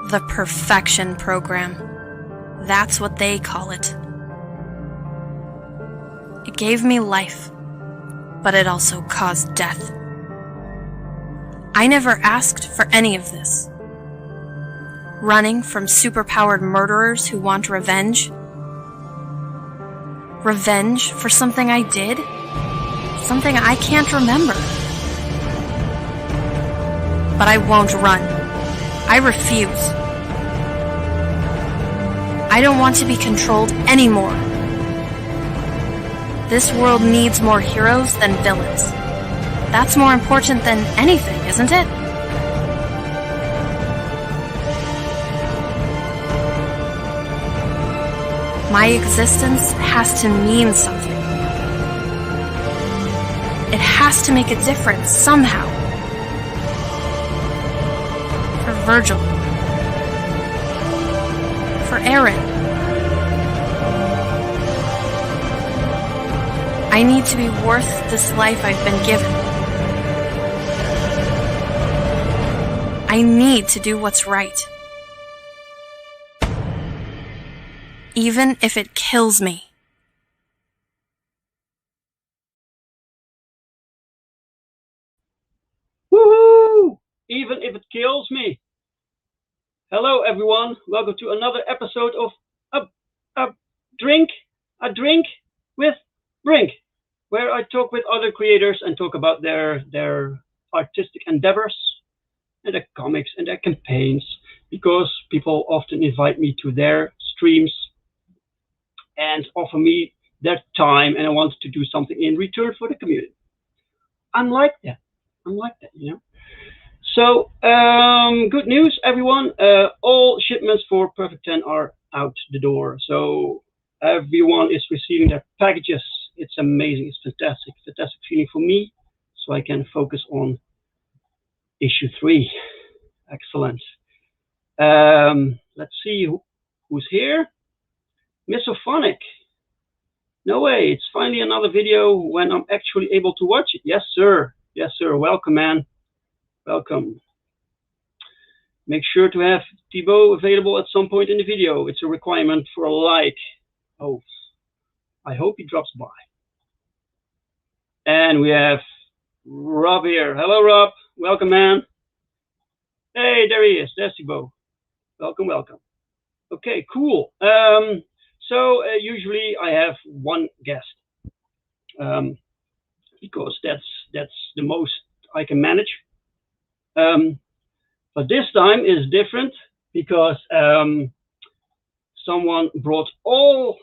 The perfection program. That's what they call it. It gave me life, but it also caused death. I never asked for any of this. Running from superpowered murderers who want revenge? Revenge for something I did? Something I can't remember. But I won't run. I refuse. I don't want to be controlled anymore. This world needs more heroes than villains. That's more important than anything, isn't it? My existence has to mean something. It has to make a difference somehow. For Virgil. For Aaron. I need to be worth this life I've been given. I need to do what's right. Even if it kills me. Woohoo! Even if it kills me. Hello, everyone. Welcome to another episode of a drink with Brink, where I talk with other creators and talk about their artistic endeavors and their comics and their campaigns, because people often invite me to their streams and offer me their time, and I want to do something in return for the community. I'm like that, you know. So, good news, everyone. All shipments for Perfect 10 are out the door. So everyone is receiving their packages. It's amazing. It's fantastic. Fantastic feeling for me. So I can focus on issue 3. Excellent. Let's see who's here. Misophonic. No way. It's finally another video when I'm actually able to watch it. Yes, sir. Yes, sir. Welcome, man. Welcome. Make sure to have Thibaut available at some point in the video. It's a requirement for a like. Oh, I hope he drops by. And we have Rob here. Hello, Rob. Welcome, man. Hey, there he is. There's Thibaut. Welcome, welcome. Okay, cool. So usually I have one guest because that's the most I can manage. But this time is different because someone brought all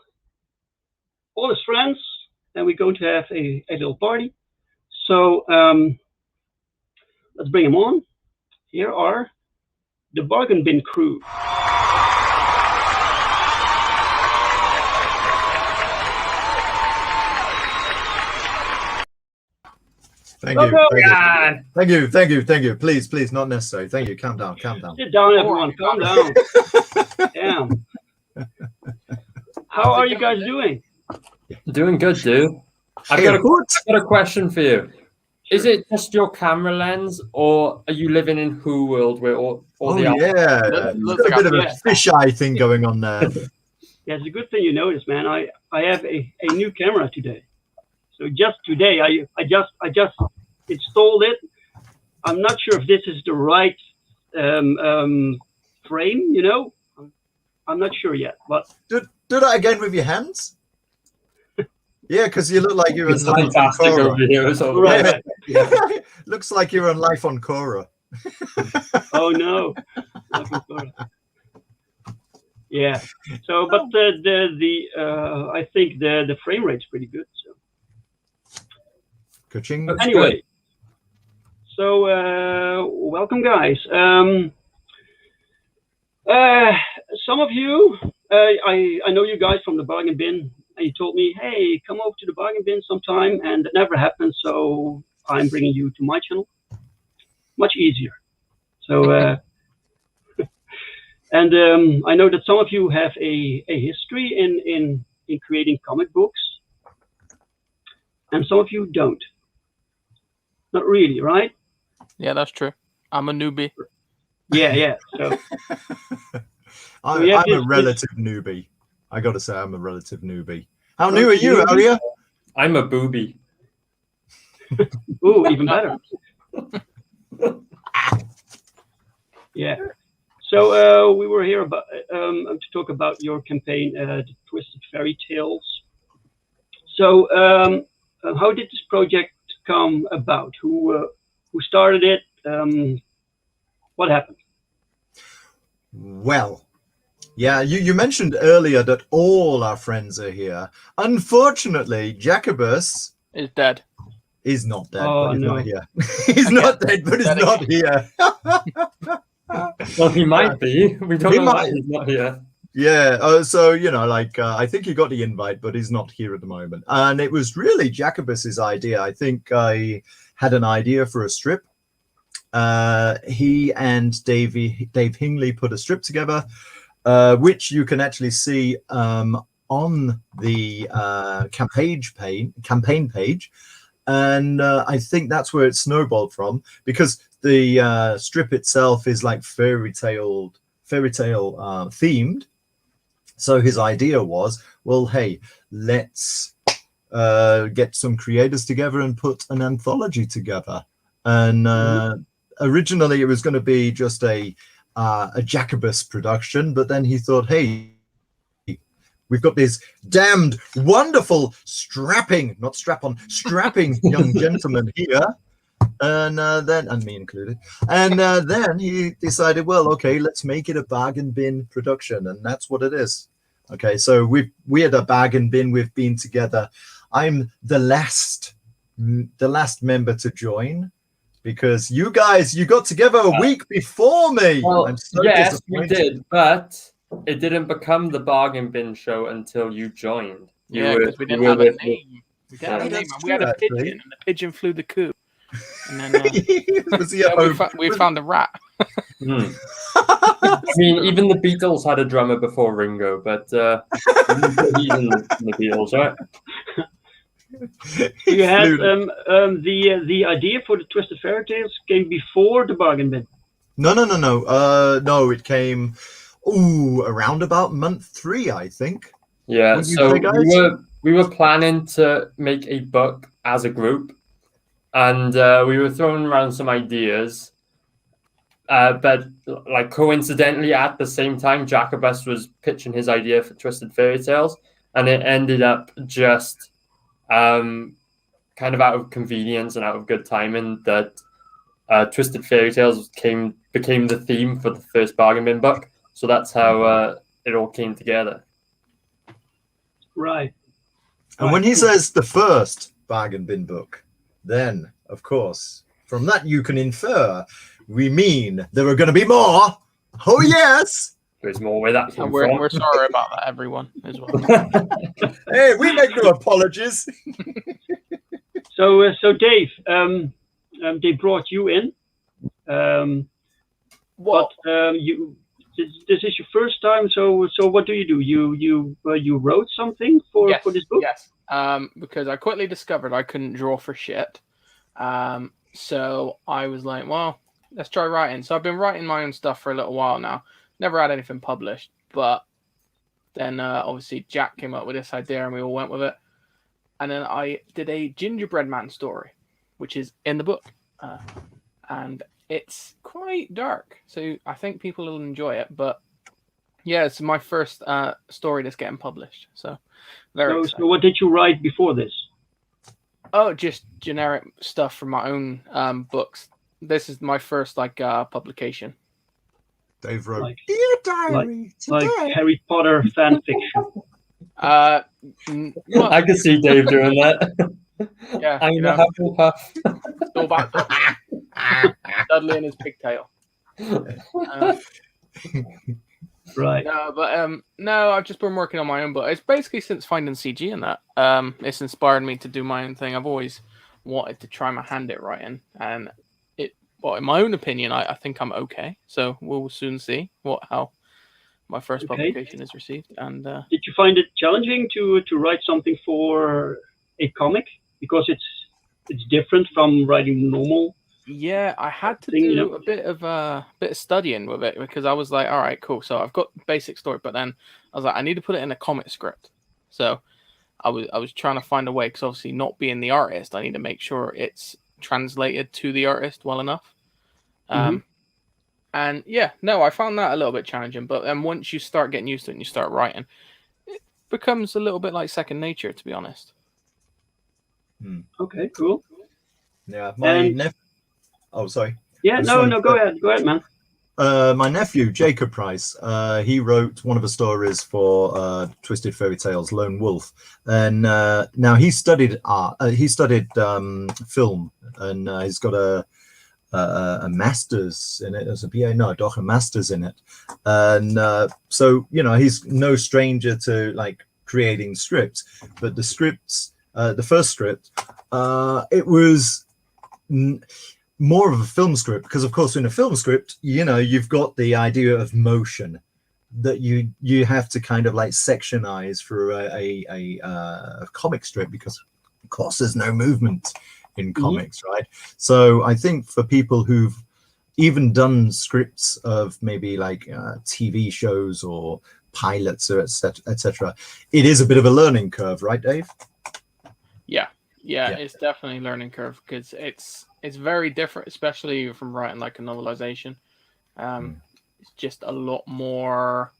his friends, and we're going to have a little party. So let's bring them on. Here are the Bargain Bin crew. Thank you. Thank you. Please, not necessary. Thank you. Calm down. Sit down, everyone. Calm down. Damn. How are you guys doing? Doing good, dude. I've got a question for you. Is it just your camera lens, or are you living in Who world where all the looks like a bit of a fisheye thing going on there. Yeah, it's a good thing you noticed, man. I have a new camera today. So just today, I just installed it. I'm not sure if this is the right frame, you know. I'm not sure yet, but do that again with your hands. Yeah, because you look like you're on fantastic over here. Right. Yeah. Looks like you're on Life on Korra. Oh no. Yeah. So, but I think the frame rate's pretty good. So. Coaching. Anyway, so welcome, guys. Some of you, I know you guys from the Bargain Bin, and you told me, hey, come over to the Bargain Bin sometime, and that never happened. So I'm bringing you to my channel. Much easier. So, and I know that some of you have a history in creating comic books, and some of you don't. Not really, right? Yeah, that's true. I'm a newbie. Yeah. So I'm a relative newbie. I got to say, I'm a relative newbie. How new are you, Aria? I'm a booby. Ooh, even better. Yeah. So we were here about to talk about your campaign, the Twisted Fairy Tales. So how did this project come about? Who started it? What happened? Well, yeah, you mentioned earlier that all our friends are here. Unfortunately, Jacobus is dead. He's not dead, Oh, but he's no. not here. He's not dead, but he's not here. Well, he might be. We don't know why he's not here. Yeah, so, you know, like, I think he got the invite, but he's not here at the moment. And it was really Jacobus's idea. I think I had an idea for a strip. He and Dave Hingley put a strip together, which you can actually see on the campaign page. And I think that's where it snowballed from, because the strip itself is like fairy tale themed. So his idea was, well, hey, let's get some creators together and put an anthology together. And originally it was going to be just a Jacobus production, but then he thought, hey, we've got this damned wonderful strapping young gentleman here. And then, and me included. And then he decided, well, okay, let's make it a bargain bin production. And that's what it is. Okay, so we had a bargain bin. We've been together. I'm the last member to join, because you guys, you got together a week before me. Well, I'm so yes, we did, but it didn't become the bargain bin show until you joined. Because we didn't have a name. We didn't have a name. We had a pigeon, and the pigeon flew the coop. And then we found a rat. I mean, even the Beatles had a drummer before Ringo, but he's in the Beatles, right? You had the idea for the Twisted Fairy Tales came before the bargain bin. No. No, it came around about month 3, I think. Yeah, so we were planning to make a book as a group, and we were throwing around some ideas. But like coincidentally, at the same time, Jacobus was pitching his idea for Twisted Fairy Tales, and it ended up just kind of out of convenience and out of good timing that Twisted Fairy Tales became the theme for the first bargain bin book. So that's how it all came together. Right. And when he says the first bargain bin book, then of course from that you can infer we mean there are going to be more. Oh yes. There's more where that came from. We're sorry about that, everyone, as well. Hey, we make no apologies. So Dave, they brought you in. But this is your first time. So what do? You wrote something for this book? Yes. Because I quickly discovered I couldn't draw for shit. So I was like, well, let's try writing. So I've been writing my own stuff for a little while now. Never had anything published, but then obviously Jack came up with this idea and we all went with it. And then I did a gingerbread man story, which is in the book. And it's quite dark. So I think people will enjoy it. But yeah, it's my first story that's getting published. So very excited. So what did you write before this? Oh, just generic stuff from my own books. This is my first publication. Dave wrote Dear Diary, like Harry Potter fan fiction. I can see Dave doing that. Yeah, I'm a Hufflepuff. All about Dudley and his pigtail. Right. No, I've just been working on my own book. It's basically since finding CG and that. It's inspired me to do my own thing. I've always wanted to try my hand at writing, and in my own opinion, I think I'm okay. So we'll soon see how my first publication is received. And did you find it challenging to write something for a comic, because it's different from writing normal Yeah, I had to thing, do a bit of studying with it because I was like, all right, cool. So I've got basic story, but then I was like, I need to put it in a comic script. So I was trying to find a way because obviously not being the artist, I need to make sure it's translated to the artist well enough. And yeah, no, I found that a little bit challenging. But then once you start getting used to it and you start writing, it becomes a little bit like second nature, to be honest. Okay, cool. Yeah, my nephew. Oh, sorry. Yeah, no, go ahead, man. My nephew Jacob Price, he wrote one of the stories for Twisted Fairy Tales, Lone Wolf, and now he studied art. He studied film, and he's got a master's in it as a BA. No, a master's in it, and so he's no stranger to like creating scripts. But the scripts, the first script, it was more of a film script because, of course, in a film script, you've got the idea of motion that you have to kind of like sectionize for a comic strip because, of course, there's no movement in comics, right? So I think for people who've even done scripts of maybe like TV shows or pilots or etc., it is a bit of a learning curve, right, Dave? Yeah, it's definitely a learning curve because it's very different, especially from writing like a novelization. It's just a lot more,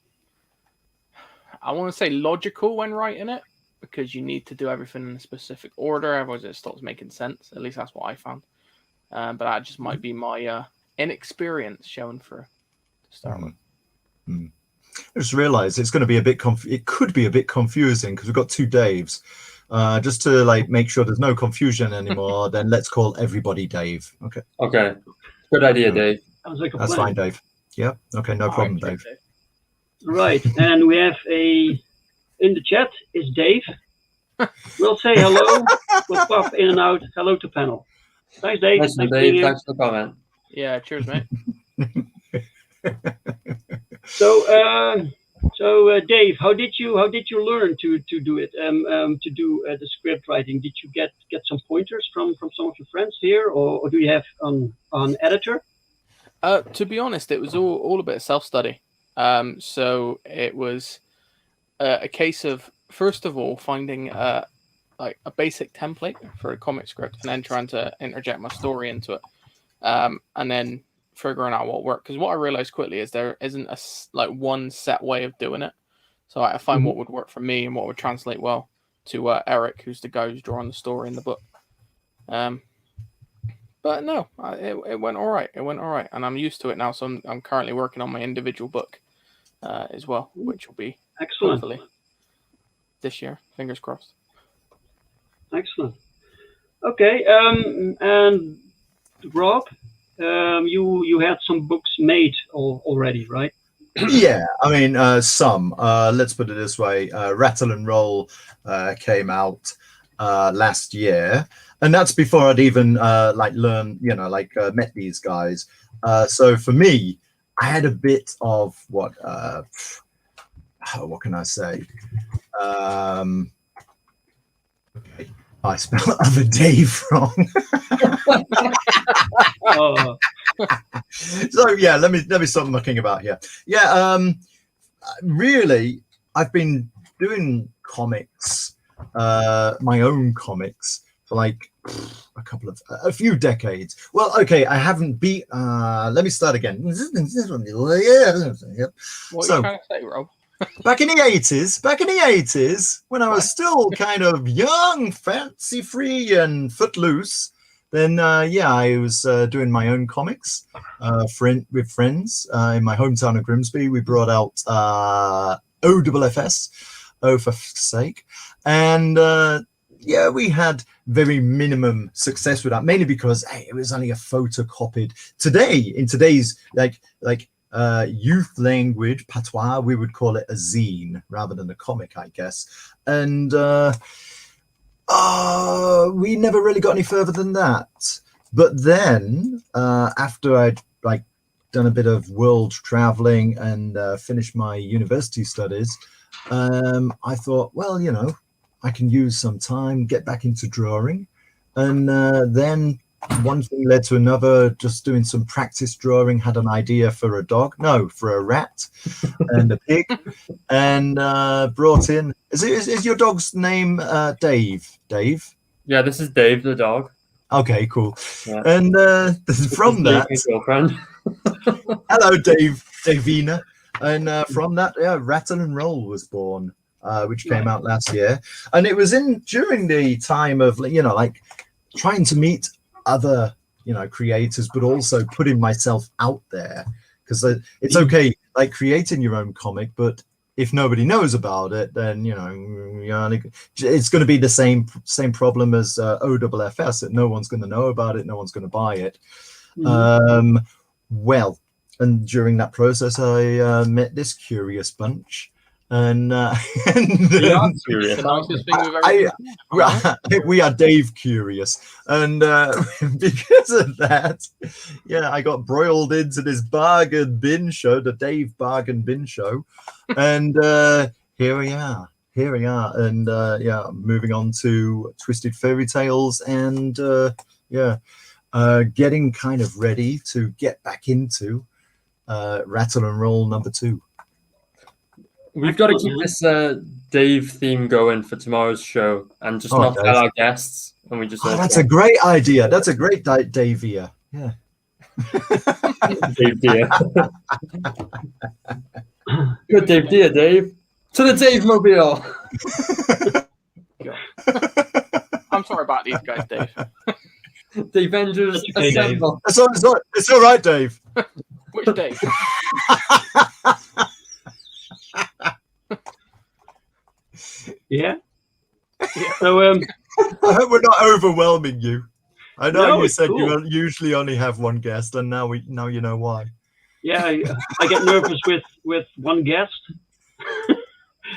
I want to say, logical when writing it because you need to do everything in a specific order, otherwise it stops making sense. At least that's what I found. But that just might be my inexperience showing for to start with. I just realized it's going to be a bit it could be a bit confusing because we've got two Daves. Just to like make sure there's no confusion anymore, then let's call everybody Dave. Okay. Good idea, Dave. That's fine, Dave. Yeah. Okay. No problem, Dave. Right, and we have in the chat is Dave. We'll say hello. We'll pop in and out. Hello to panel. Thanks, Dave. Thanks for the comment. Yeah, cheers, mate. So, Dave, how did you learn to do it? To do the script writing? Did you get some pointers from some of your friends here, or do you have an editor? To be honest, it was all a bit of self-study. So it was a case of, first of all, finding like a basic template for a comic script and then trying to interject my story into it. And then figuring out what worked. Because what I realized quickly is there isn't a one set way of doing it. So I find what would work for me and what would translate well to Eric, who's the guy who's drawing the story in the book. But no, it went all right. It went all right. And I'm used to it now. So I'm currently working on my individual book as well, which will be excellent hopefully this year. Fingers crossed. Excellent. Okay. And Rob, you had some books made already, right? Yeah, I mean, some. Let's put it this way. Ratl Roll came out last year. And that's before I'd even learned, met these guys. So for me, I had a bit of what can I say? Okay. I spelled other Dave wrong. So yeah, let me stop mucking about here. Yeah, really, I've been doing comics, my own comics, for like a few decades. Well, okay, I haven't beat. Let me start again. What are you trying to say, Rob? Back in the 80s, when I was still kind of young, fancy free, and footloose, then I was doing my own comics with friends in my hometown of Grimsby. We brought out OFFS, oh for f***'s sake, and we had very minimum success with that, mainly because it was only a photocopied. In today's youth language, patois, we would call it a zine rather than a comic, I guess. And we never really got any further than that. But then, after I'd done a bit of world traveling and finished my university studies, I thought, well, I can use some time, get back into drawing. And then one thing led to another. Just doing some practice drawing, had an idea for a dog, no, for a rat and a pig, and brought in. Is your dog's name Dave? Dave? Yeah, this is Dave the dog. Okay, cool. Yeah. And from that, girlfriend. hello, Davina. And from that, Ratl Roll was born, which came out last year, and it was during the time of like trying to meet other creators, but also putting myself out there, because it's okay like creating your own comic, but if nobody knows about it, then it's going to be the same problem as OFFS, that no one's going to know about it, no one's going to buy it. Well, and during that process, I met this curious bunch, and curious. We are Dave curious, and because of that, I got broiled into this bargain bin show, the Dave Bargain Bin Show, and here we are, and moving on to Twisted Fairy Tales, and getting kind of ready to get back into Ratl Roll #2. We've got to keep this Dave theme going for tomorrow's show, and just not tell our guests. And we just. That's a great idea. That's a great Davia. Yeah. Dave Deer. Good Dave Deer, Dave. To the Dave Mobile. I'm sorry about these guys, Dave. The Avengers assemble. It's all right, Dave. Which Dave? Yeah. So I hope we're not overwhelming you. I know No, you it's said cool. you usually only have one guest, and now you know why. Yeah, I get nervous with one guest.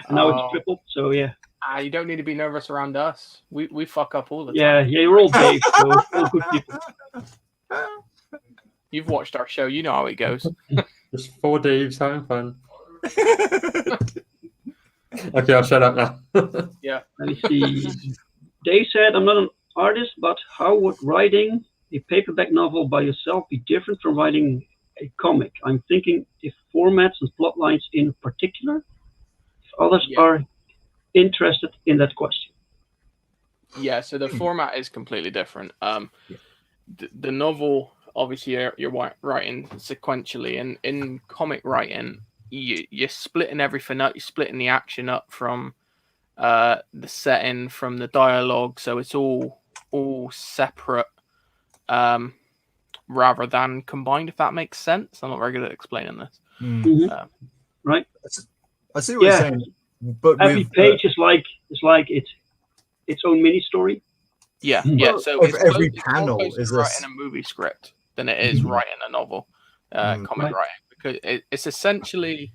Now it's tripled, so yeah. You don't need to be nervous around us. We fuck up all the time. Yeah, you're all Dave, so all good people. You've watched our show, you know how it goes. Just 4 Daves having fun. Okay, I'll shut up now. Yeah, let me see. Dave said, I'm not an artist, but how would writing a paperback novel by yourself be different from writing a comic? I'm thinking if formats and plot lines in particular, if others are interested in that question. Yeah, so the format is completely different. The novel, obviously, you're writing sequentially, and in comic writing, you're splitting everything up. You're splitting the action up from the setting, from the dialogue, so it's all separate, rather than combined. If that makes sense, I'm not very good at explaining this. Right? I see what you're saying. But every page is like its own mini story. Yeah. So every panel is writing a movie script than it is writing a novel, comic writing, because it's essentially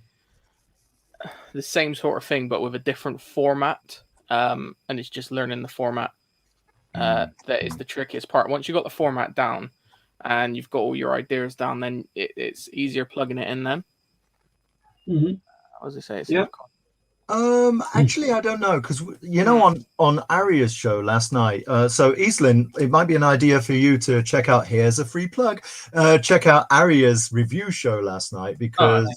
the same sort of thing, but with a different format. And it's just learning the format that is the trickiest part. Once you've got the format down and you've got all your ideas down, then it's easier plugging it in then. What was I say? It's actually, I don't know, because on Aria's show last night. So Eastlyn, it might be an idea for you to check out. Here's a free plug. Check out Aria's review show last night, because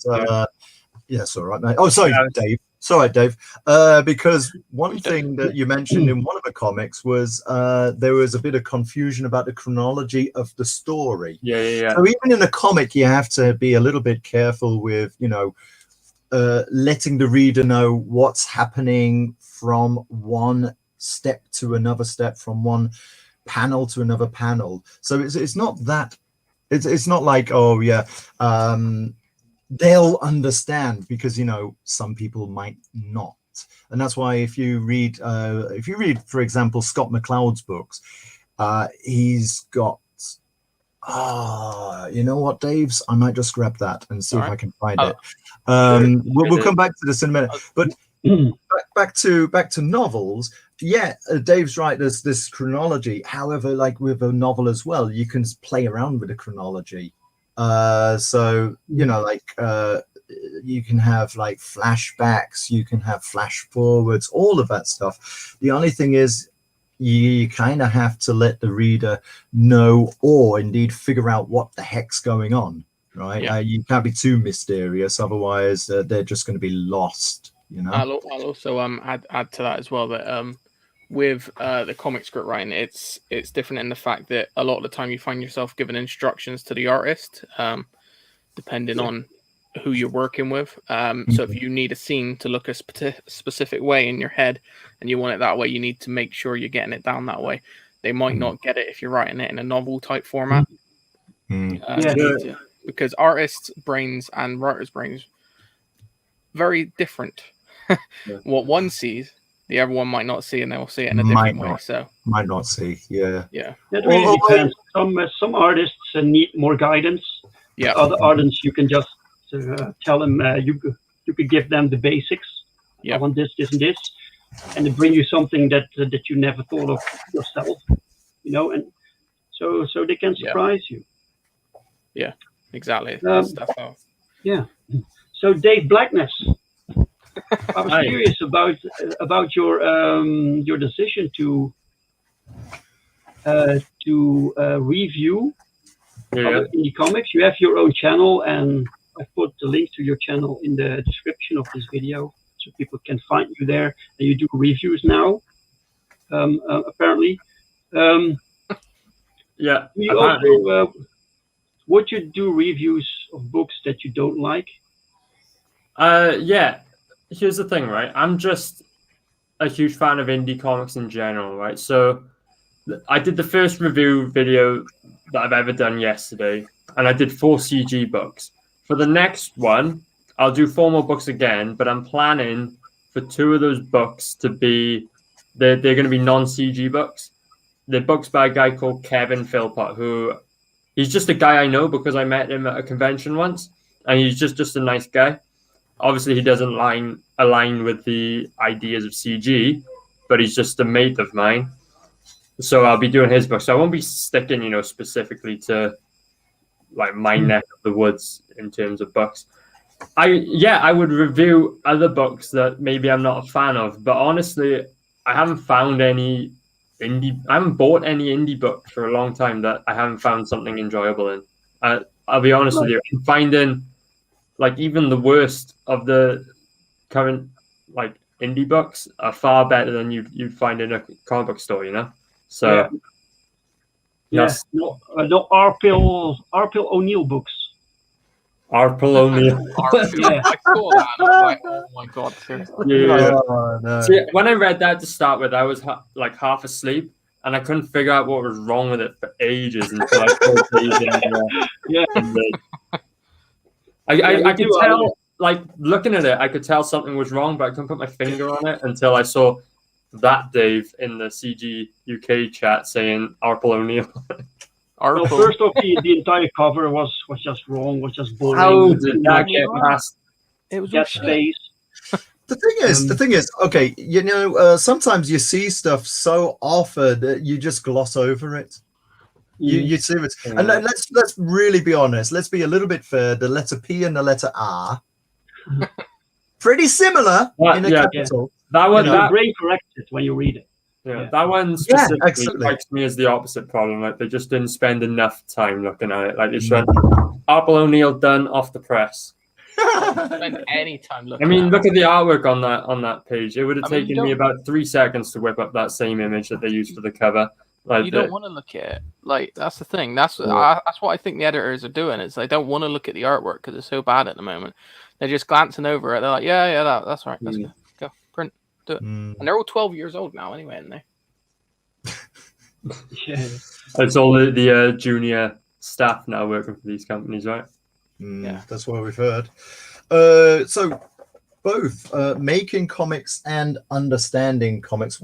yes, all right, mate. Oh, sorry, Dave. Sorry, Dave. Because one thing that you mentioned in one of the comics was there was a bit of confusion about the chronology of the story. Yeah. So even in a comic, you have to be a little bit careful with, letting the reader know what's happening from one step to another step, from one panel to another panel. So it's not that. It's not like, they'll understand, because some people might not, and that's why if you read for example Scott McCloud's books, he's got you know what, Dave's, I might just grab that and see if I can find it. We'll come back to this in a minute, but back to novels. Dave's right, there's this chronology. However, like with a novel as well, you can play around with the chronology. So you can have like flashbacks, you can have flash forwards, all of that stuff. The only thing is, you kind of have to let the reader know, or indeed figure out what the heck's going on, right? Yeah. You can't be too mysterious, otherwise they're just going to be lost, you know. I'll also add to that as well that with the comic script writing, it's different in the fact that a lot of the time you find yourself giving instructions to the artist, depending on who you're working with. So if you need a scene to look a specific way in your head and you want it that way, you need to make sure you're getting it down that way. They might not get it if you're writing it in a novel type format. Because artists' brains and writers' brains very different. What one sees, the other one might not see, and they will see it in a different way. So might not see, It really depends. Some artists need more guidance. Yeah. Other artists, you can just tell them you could give them the basics. I want this, this, and this, and they bring you something that you never thought of yourself. You know, and so they can surprise you. Yeah, exactly. Yeah. So Dave Blackness, I was curious about your decision to review other indie comics. You have your own channel, and I put the link to your channel in the description of this video, so people can find you there. And you do reviews now, apparently. Would you do reviews of books that you don't like? Here's the thing, right? I'm just a huge fan of indie comics in general, right? So I did the first review video that I've ever done yesterday, and I did 4 CG books. For the next one, I'll do 4 more books again, but I'm planning for 2 of those books to be, they're going to be non-CG books. They're books by a guy called Kevin Philpott, who, he's just a guy I know because I met him at a convention once, and he's just a nice guy. Obviously, he doesn't align with the ideas of CG, but he's just a mate of mine. So I'll be doing his book. So I won't be sticking, specifically to like my neck of the woods in terms of books. I would review other books that maybe I'm not a fan of, but honestly, I haven't found any I haven't bought any indie book for a long time that I haven't found something enjoyable in. I'll be honest with you, I'm finding like even the worst of the current like indie books are far better than you'd find in a comic book store, So no Arpil O'Neill books. Arpil O'Neill. I saw that. And I was like, oh my god, seriously. Oh, no. See, when I read that to start with, I was like half asleep, and I couldn't figure out what was wrong with it for ages until I started reading. I could tell, like looking at it, I could tell something was wrong, but I couldn't put my finger on it until I saw that Dave in the CG UK chat saying Arpil O'Neill. Well, first off, the entire cover was just wrong, was just boring. How did that get past? It was that space. The thing is, okay, sometimes you see stuff so often that you just gloss over it. You see it, and let's really be honest. Let's be a little bit fair. The letter P and the letter R, pretty similar in a capital. That one, your brain corrects it when you read it. That one specifically strikes me as the opposite problem. Like they just didn't spend enough time looking at it. Like they just went, Arpil O'Neill done off the press. Spend any time looking. I mean, look at the artwork on that page. It would have taken me about 3 seconds to whip up that same image that they used for the cover. Like you don't want to look at it. Like that's the thing. That's what I think the editors are doing. Is they don't want to look at the artwork because it's so bad at the moment. They're just glancing over it. They're like, that's right. That's good. Go print, do it. And they're all 12 years old now, anyway, aren't they? It's all the junior staff now working for these companies, right? That's what we've heard. So both making comics and understanding comics.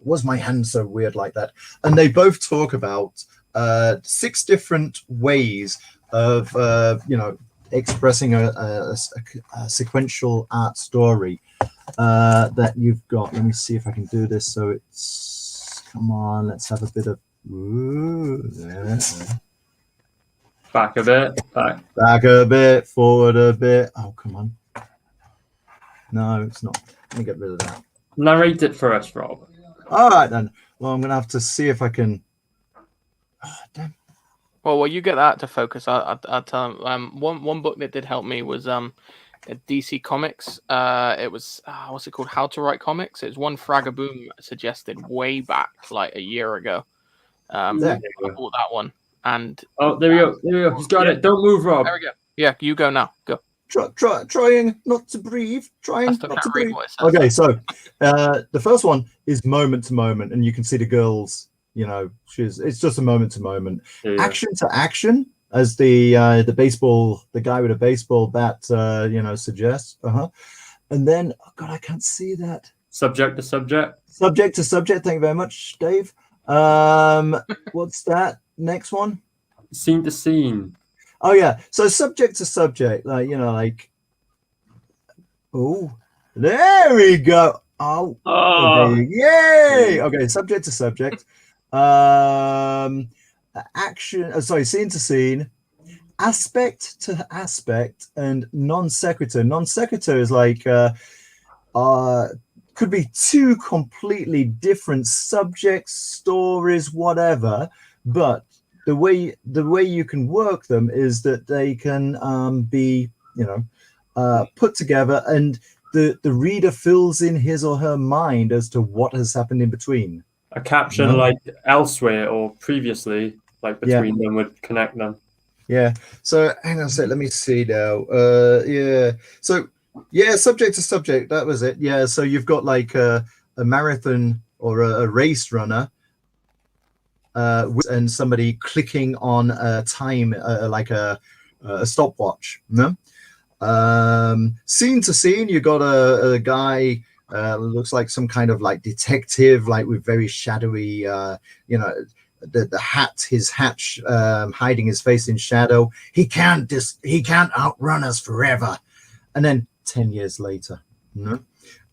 Was my hand so weird like that? And they both talk about 6 different ways of expressing a sequential art story that you've got. Let me see if I can do this. So it's, come on, let's have a bit of back a bit, back a bit, forward a bit. Oh, come on. No, it's not. Let me get rid of that. Narrate it for us, Rob. All right then. Well, I'm gonna have to see if I can. Oh, damn. Well, while you get that to focus, I'll tell him. One book that did help me was DC Comics. It was what's it called? How to Write Comics. It was one Fragaboom suggested way back, like a year ago. There. I bought that one, and There we go. There we go. He's got it. Don't move, Rob. there we go. Yeah, you go now. Go. Trying not to breathe. Trying I not to can't read breathe. what it says. Okay, so the first one is moment to moment, and you can see the girls. You know, it's just a moment to moment, action to action, as the guy with a baseball bat, suggests. And then, oh God, I can't see that. Subject to subject. Subject to subject. Thank you very much, Dave. What's that next one? Scene to scene. Oh yeah, so subject to subject, oh, there we go. Oh, okay. Yay! Okay, subject to subject. Scene to scene, aspect to aspect, and non sequitur. Non sequitur is like could be two completely different subjects, stories, whatever, but the way you can work them is that they can be put together, and the reader fills in his or her mind as to what has happened in between. A caption like elsewhere or previously, like between them, would connect them. Yeah. So hang on a sec. Let me see now. So subject to subject. That was it. Yeah. So you've got like a marathon or a race runner, and somebody clicking on a time, like a stopwatch. No. Scene to scene, you got a guy. Looks like some kind of like detective, like with very shadowy, the hat, his hat hiding his face in shadow. He can't outrun us forever. And then 10 years later,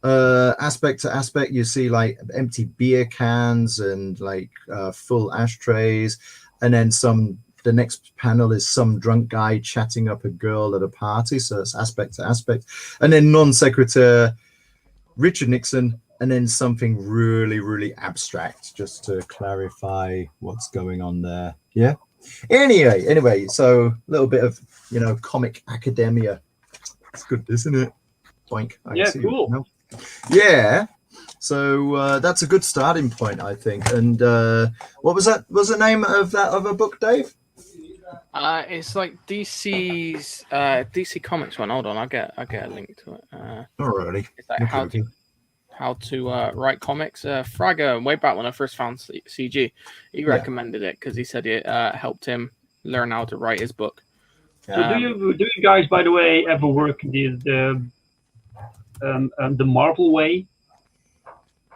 aspect to aspect, you see like empty beer cans and like full ashtrays, and then the next panel is some drunk guy chatting up a girl at a party. So it's aspect to aspect, and then non sequitur, Richard Nixon, and then something really, really abstract, just to clarify what's going on there. Yeah. Anyway, so a little bit of comic academia. It's good, isn't it? Boink. Cool. Yeah. So that's a good starting point, I think. And what was that? What's the name of that other book, Dave? It's like DC's DC Comics one. Hold on, I'll get a link to it. Alrighty. It's like how to write comics. Fraga, way back when I first found CG, he recommended it because he said it helped him learn how to write his book. So do you guys, by the way, ever work the Marvel way?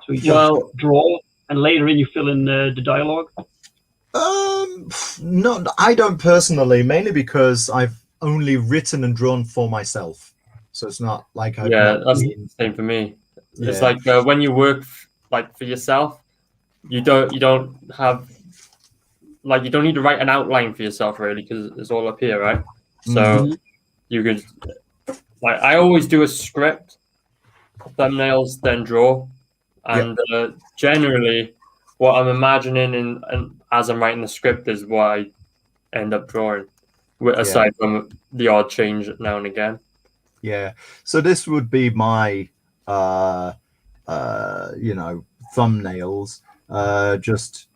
So you just draw and later you fill in the dialogue? No, I don't personally, mainly because I've only written and drawn for myself. So it's not like that's the same for me. Yeah. It's like when you work like for yourself, you don't have like you don't need to write an outline for yourself really because it's all up here, right? So you could like I always do a script, thumbnails, then draw, and generally what I'm imagining and as I'm writing the script is what I end up drawing, aside from the odd change now and again. Yeah. So this would be my thumbnails, just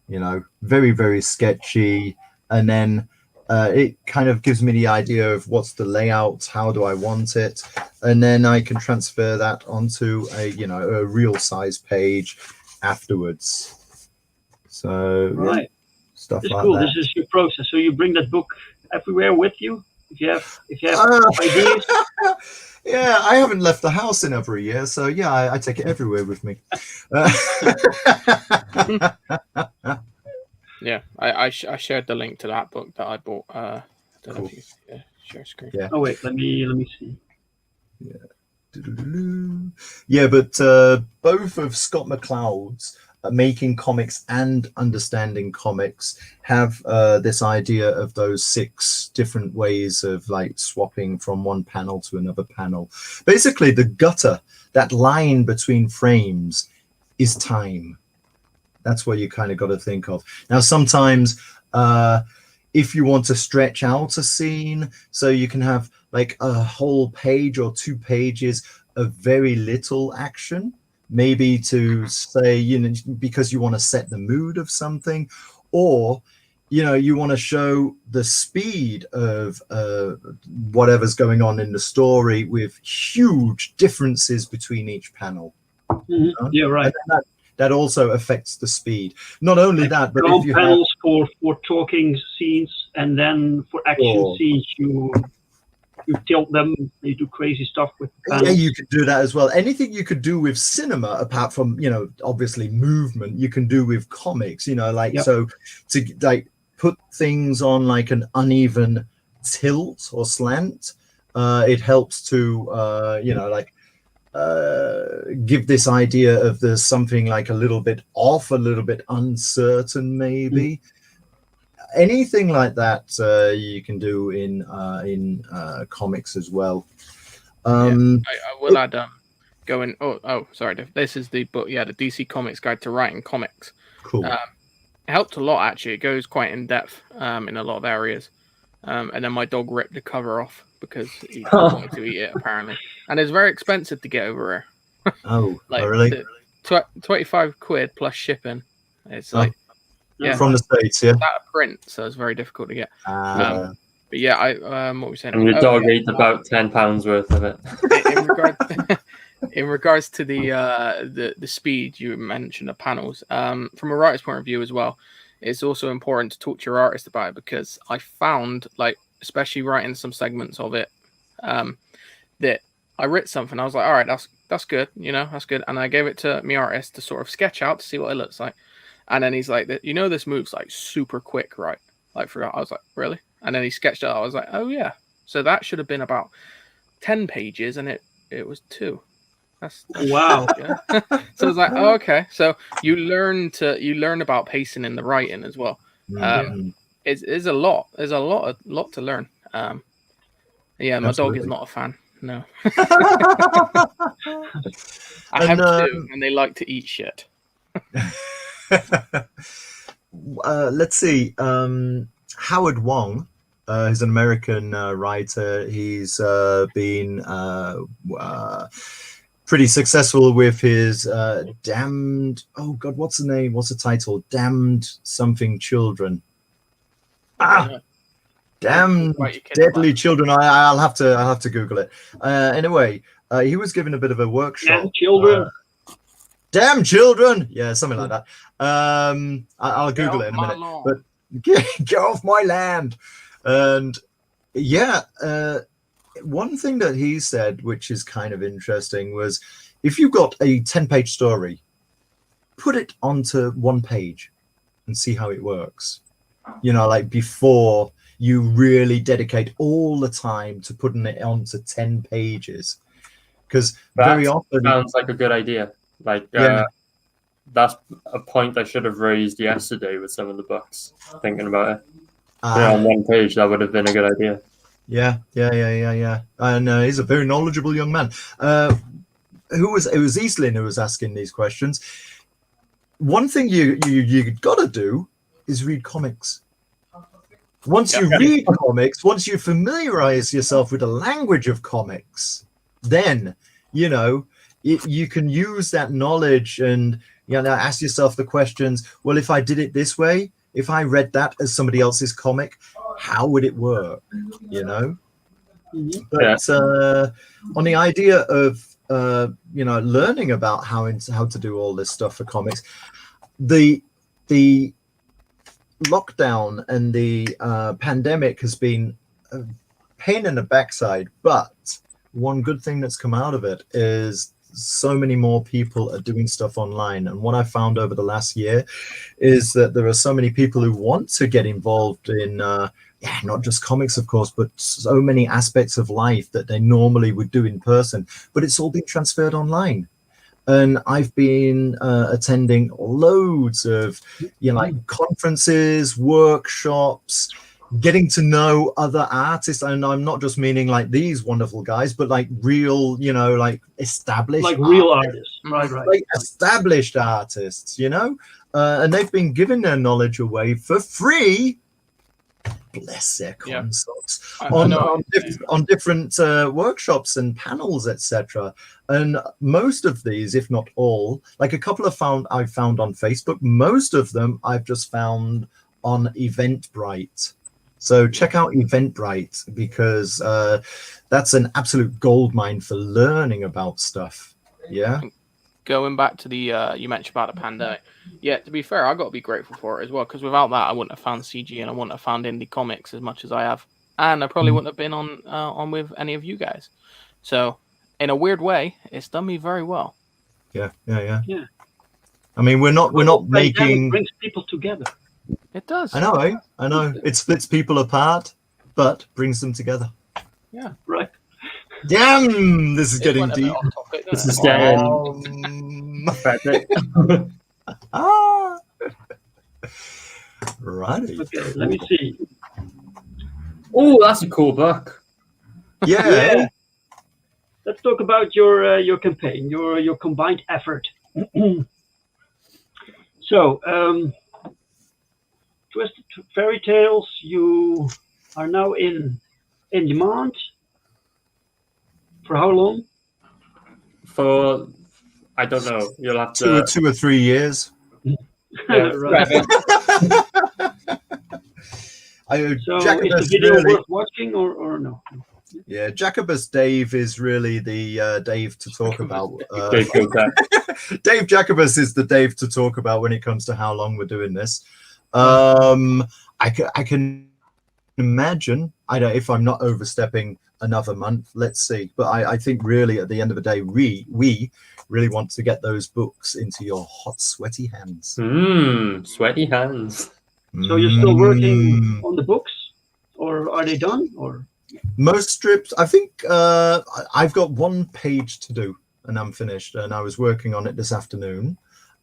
very, very sketchy, and then it kind of gives me the idea of what's the layout, how do I want it, and then I can transfer that onto a real size page afterwards. So stuff it's like cool. that. This is your process. So you bring that book everywhere with you if you have ideas. Yeah, I haven't left the house in over a year, so yeah, I take it everywhere with me. Yeah, I shared the link to that book that I bought. I don't know if you share screen. Yeah. Oh wait, let me see. Yeah, but both of Scott McCloud's Making Comics and Understanding Comics have this idea of those 6 different ways of like swapping from one panel to another panel. Basically, the gutter, that line between frames, is time. That's what you kind of got to think of. Now, sometimes if you want to stretch out a scene, so you can have like a whole page or 2 pages of very little action, maybe to say, you know, because you want to set the mood of something, or you know, you want to show the speed of whatever's going on in the story with huge differences between each panel. You know? Yeah, right. That also affects the speed. Not only like that, but long if you panels for talking scenes, and then for action scenes, you tilt them, you do crazy stuff with panels. Yeah, you could do that as well. Anything you could do with cinema, apart from, you know, obviously movement, you can do with comics, you know, like, so to like put things on like an uneven tilt or slant, it helps to, you know, like give this idea of there's something like a little bit off, a little bit uncertain, maybe. Anything like that you can do in comics as well. I will add going. Oh, sorry. This is the book. Yeah, the DC Comics Guide to Writing Comics. Cool. It helped a lot actually. It goes quite in depth in a lot of areas. And then my dog ripped the cover off because he wanted to eat it apparently, and it's very expensive to get over here. Oh, like really? 25 quid plus shipping. It's like from the States, yeah. That print, so it's very difficult to get. But yeah, what were we saying? And your dog ate about 10 pounds worth of it. In regards to the speed you mentioned of panels, from a writer's point of view as well, it's also important to talk to your artist about it, because I found, like, especially writing some segments of it, that I wrote something, I was like, all right, that's good, you know, that's good, and I gave it to my artist to sort of sketch out to see what it looks like, and then he's like, you know, this moves like super quick, right? Like, I was like, really? And then he sketched it out. I was like, oh yeah, so that should have been about 10 pages, and it was 2. That's wow. Yeah. So it's like, oh, okay. So you learn about pacing in the writing as well. It's a lot. There's a lot to learn. Yeah, my dog is not a fan. No. I have 2, and they like to eat shit. Let's see. Howard Wong, he's an American writer. He's been pretty successful with his Damned. Oh God, what's the name? What's the title? Damned something children. Damned Deadly Children. I'll have to Google it. Anyway, he was given a bit of a workshop. Damn children. Damn children. Yeah, something like that. I'll Google it in a minute. But get off my land. And yeah, one thing that he said, which is kind of interesting, was if you've got a 10-page story, put it onto 1 page and see how it works. You know, like before you really dedicate all the time to putting it onto 10 pages. Because very often... sounds like a good idea. Like, that's a point I should have raised yesterday with some of the books, thinking about it. On 1 page, that would have been a good idea. Yeah. And he's a very knowledgeable young man. It was Eastlin who was asking these questions. One thing you got to do is read comics. Once you read comics, once you familiarize yourself with the language of comics, then, you know, you can use that knowledge and, you know, ask yourself the questions, well, if I did it this way, if I read that as somebody else's comic, how would it work? You know? But on the idea of, you know, learning about how to do all this stuff for comics, the lockdown and the pandemic has been a pain in the backside, but one good thing that's come out of it is so many more people are doing stuff online. And what I found over the last year is that there are so many people who want to get involved in not just comics, of course, but so many aspects of life that they normally would do in person, but it's all been transferred online. And I've been attending loads of, you know, like conferences, workshops, getting to know other artists. And I'm not just meaning like these wonderful guys, but like real, you know, like established, like real artists, right? Like established artists, you know, and they've been giving their knowledge away for free. Bless their Yeah. consoles. I On know. different workshops and panels, etc. And most of these, if not all, like a couple of I've found on Facebook. Most of them I've just found on Eventbrite. So check out Eventbrite, because that's an absolute goldmine for learning about stuff. Yeah. Going back to the you mentioned about the pandemic. Yeah, to be fair, I got to be grateful for it as well, because without that, I wouldn't have found CG and I wouldn't have found indie comics as much as I have, and I probably wouldn't have been on with any of you guys. So, in a weird way, it's done me very well. Yeah. Yeah. I mean, we're not making. Brings people together. It does. I know, eh? I know. It splits people apart, but brings them together. Yeah. Right. Damn, this is getting went a bit deep. off topic, This didn't is it? getting pathetic. Ah. Righty. Okay, let me see. Oh, that's a cool book. Yeah. Let's talk about your campaign, your combined effort. So, Twisted Fairy Tales, you are now in demand. For how long? For, I don't know. You'll have to. 2 or 3 years. Yeah, Right. So, Jacobus is the video really, worth watching or no? yeah, Jacobus Dave is really the Dave to talk about. Big good guy. Dave Jacobus is the Dave to talk about when it comes to how long we're doing this. I can imagine, I don't, if I'm not overstepping another month, let's see. But I think really at the end of the day, we really want to get those books into your hot, sweaty hands. Sweaty hands. So you're still working on the books, or are they done? Or Most strips, I think I've got 1 page to do and I'm finished, and I was working on it this afternoon.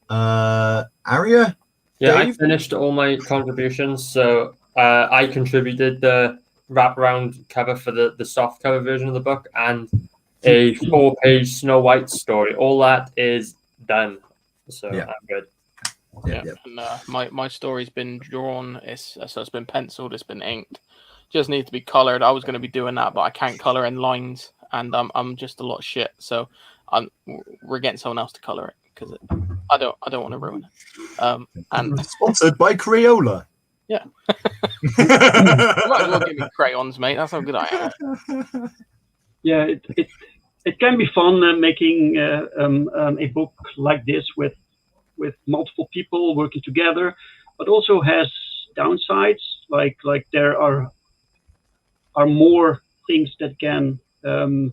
Aria? Yeah, Dave? I finished all my contributions. So I contributed the wraparound cover for the soft cover version of the book and a 4-page Snow White story. All that is done. So Yeah. I'm good. Yeah. And my story's been drawn. So it's been penciled. It's been inked. Just needs to be colored. I was going to be doing that, but I can't color in lines, and I'm just a lot of shit. So we're getting someone else to color it, because I don't want to ruin it. And Sponsored by Crayola. yeah, you might as well give me crayons, mate. That's how good I am. yeah, it can be fun making a book like this with multiple people working together, but also has downsides. Like there are more things that can, for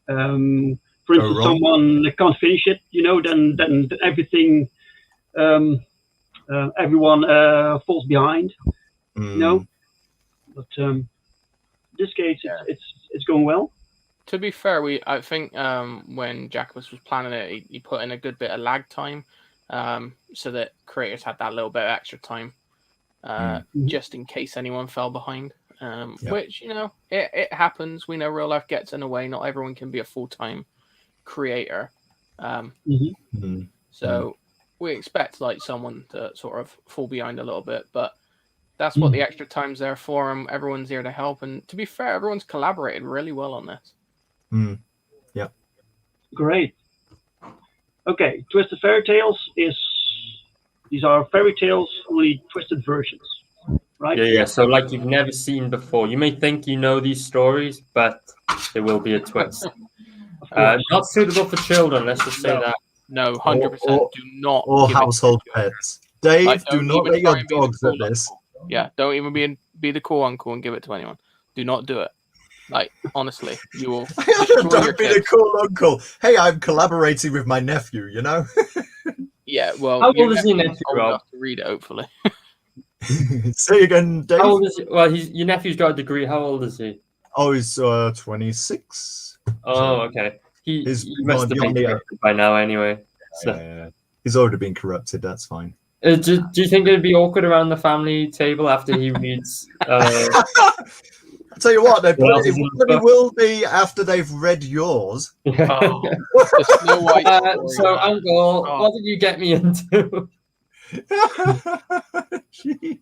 instance, someone can't finish it, then everything, everyone falls behind, But in this case, it's going well. To be fair, I think when Jacobus was planning it, he put in a good bit of lag time, so that creators had that little bit of extra time, just in case anyone fell behind. Which, it happens. We know real life gets in the way. Not everyone can be a full-time creator. So we expect someone to sort of fall behind a little bit, but that's what the extra time's there for. Everyone's here to help, and to be fair, everyone's collaborated really well on this. Yeah. Great. Okay, Twisted Fairy Tales these are fairy tales, only twisted versions, right? Yeah. So like you've never seen before. You may think you know these stories, but there will be a twist. Not suitable for children. Let's just say that. No, 100%. Do not. Or household pets. Dave, do not let your dogs at this. Yeah, don't even be the cool uncle and give it to anyone. Do not do it. Honestly, you will. Don't be the cool uncle. Hey, I'm collaborating with my nephew, Yeah, well, how old is your nephew, Rob? To read it, hopefully. Say again, Dave. How old is he? Well, your nephew's got a degree. How old is he? Oh, he's 26. Oh, okay. He must have been corrupted by now anyway. So. Yeah, he's already been corrupted. That's fine. Do you think it'd be awkward around the family table after he reads? I'll tell you what, it will be after they've read yours. Oh, Snow White so, Uncle, what did you get me into? Sheesh.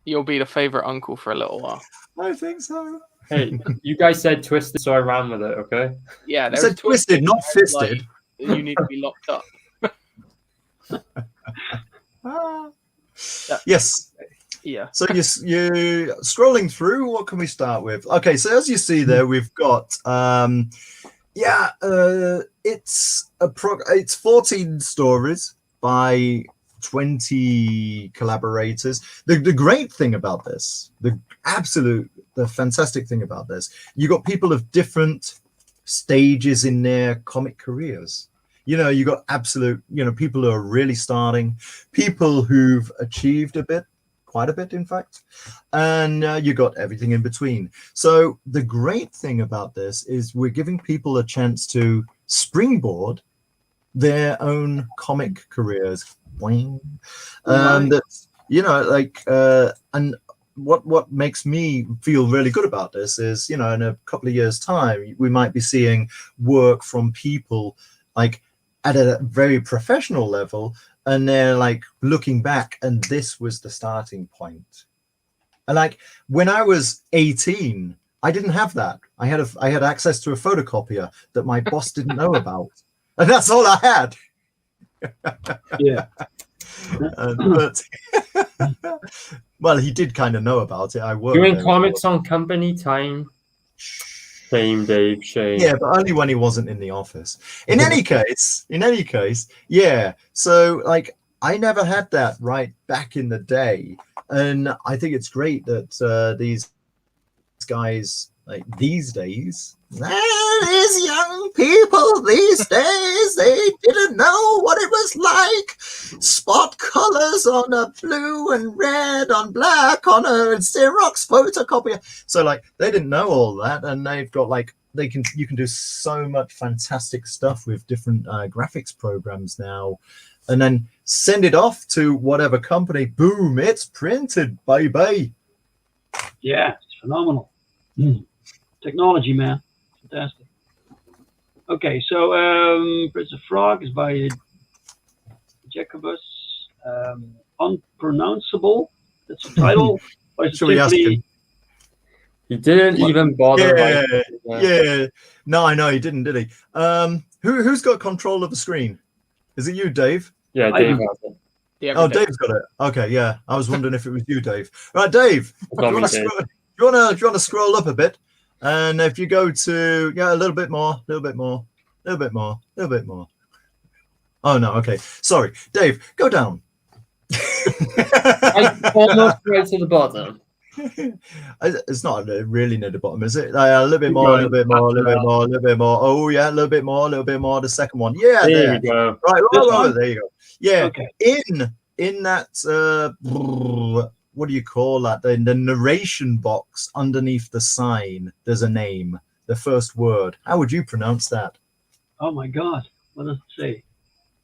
You'll be the favorite uncle for a little while. I think so. Hey, you guys said twisted, so I ran with it. Okay. Yeah, I there's said twisted, not there's, fisted. you need to be locked up. Yes. Yeah. So you scrolling through. What can we start with? Okay, so as you see there, we've got it's 14 stories by 20 collaborators. The great thing about this, the fantastic thing about this, you got people of different stages in their comic careers. You got people who are really starting, people who've achieved quite a bit, in fact, and you got everything in between. So the great thing about this is we're giving people a chance to springboard their own comic careers. And what makes me feel really good about this is, in a couple of years' time, we might be seeing work from people like at a very professional level, and they're like looking back, and this was the starting point. And like when I was 18, I didn't have that. I had access to a photocopier that my boss didn't know about, and that's all I had. Yeah. But well, he did kind of know about it. I worked doing comics on company time. Shame, Dave. Shame. Yeah, but only when he wasn't in the office. In any case, yeah. So like, I never had that right back in the day, and I think it's great that these guys, like these days, these young people these days, they didn't know what it was like. Spot colors on a blue and red on black on a Xerox photocopier. So like, they didn't know all that, and they've got like, you can do so much fantastic stuff with different graphics programs now, and then send it off to whatever company. Boom, it's printed, baby. Yeah, it's phenomenal. Technology, man. Fantastic. Okay, so Prince of Frog is by Jacobus. Unpronounceable. That's the title. Should we ask him? He didn't even bother. Yeah. No, I know he didn't, did he? Who's got control of the screen? Is it you, Dave? Yeah, Dave has it. Yeah, Oh, Dave's got it. Okay, yeah. I was wondering if it was you, Dave. Right, Dave. Do you want to scroll up a bit? And if you go to a little bit more. Oh no, okay. Sorry, Dave. Go down. I almost right to the bottom. It's not really near the bottom, is it? A little bit more, a little bit more, a little bit more, a little bit more. Oh yeah, a little bit more, a little bit more. The second one, yeah, there we go. Right, there you go. Yeah, okay. In that what do you call that? In the narration box underneath the sign, there's a name. The first word. How would you pronounce that? Oh my God, what does it say?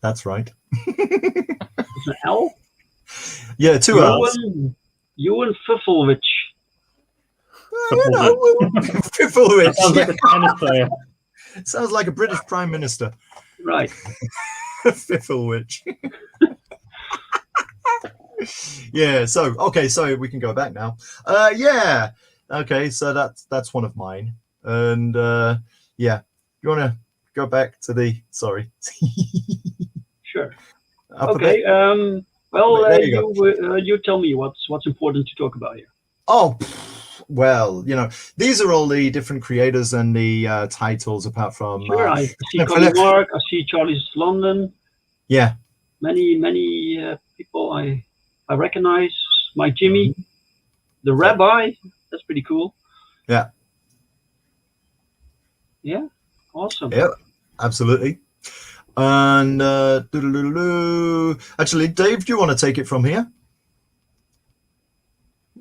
That's right. It's an L. Yeah, two L's. Ewan Fifflewich. Fifflewich. Sounds like a tennis player. Sounds like a British Prime Minister. Right. Fifflewich. Yeah, so okay, so we can go back now. Yeah. Okay, so that's one of mine. And yeah. You wanna go back to the Sure. Okay. Well, you tell me what's important to talk about here. Oh, well, these are all the different creators and the titles, apart from. Sure, I see Connie Mark, I see Charlie's London. Yeah. Many people I recognize. Mike Jimmy, the Rabbi. That's pretty cool. Yeah. Yeah. Awesome. Yeah. Absolutely. And actually, Dave, do you want to take it from here?